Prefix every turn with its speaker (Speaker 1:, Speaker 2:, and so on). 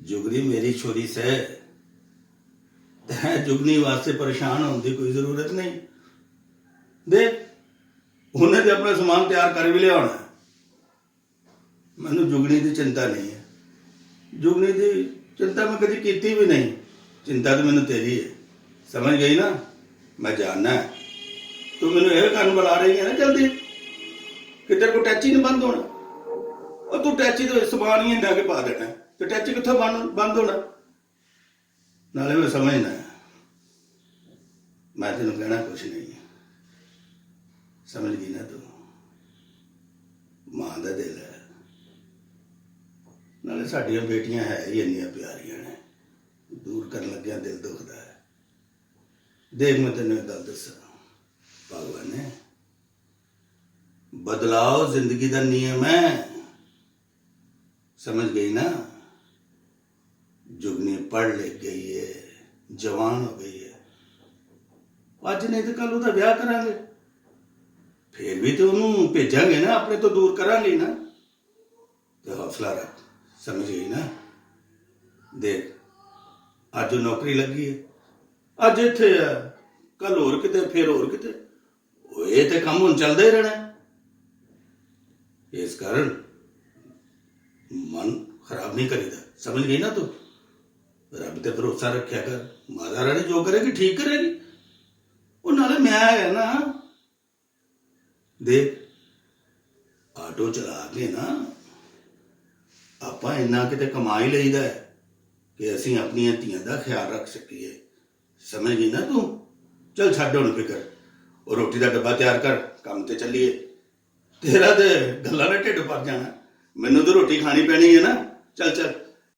Speaker 1: जुगनी मेरी छोरी से जुगनी वास्ते परेशान होने की कोई जरूरत नहीं। देख उन्हें तो अपना समान तैयार कर भी लिया होना, मैनू जुगनी की चिंता नहीं है। जुगनी की चिंता मैं कभी की भी नहीं, चिंता तो मैनू तेरी है, समझ गई ना। मैं जानना है तू मैनू यह कारण बुला रही है ना जल्दी कि तेरे को टैची नहीं बंद होना। और तू टैची तो समान ही ला के पा देना, तो टैची कितों बंद होना। नाले मैं समझना है, मैं तेन कहना कुछ नहीं है, समझ गई ना तू। मां का दिल है, नाले साडियां बेटियां है ही इन्नियां प्यारियां ने, दूर कर लग्या दिल दुखदा है। देख मैं तेन एक गल दसा, भगवान ने बदलाव जिंदगी का नियम है, समझ गई ना। जुगनी पढ़ लिख गई है, जवान हो गई है, अज नहीं तो कल उसका ब्याह करांगे, फिर भी तो उन्होंने भेजांगे ना, अपने तो दूर करांगे ना। तो हौसला रख, समझ गई ना। देख अज नौकरी लगी है, अज इत्थे है, कल होर किते, फिर होर किते, ये तो काम हुण चलदा ही रहना है। इस कारण मन खराब नहीं करीदा, समझ गई ना तू। रब ते भरोसा रखा कर, माता रानी जो करेगी ठीक करेगी। वो नाले मैं है ना, देख आटो चला के ना आपां इन्ना किते कमा ही लईदा है कि असीं अपनियां धीआं दा ख्याल रख सकीए, समझ गई ना तू। चल छड्ड हुण फिकर, और रोटी का डब्बा तैयार कर, काम ते चलीए। तेरा ते गल्लां ने ढिड भर जाना, मैनू तो रोटी खानी पैनी है ना। चल चल।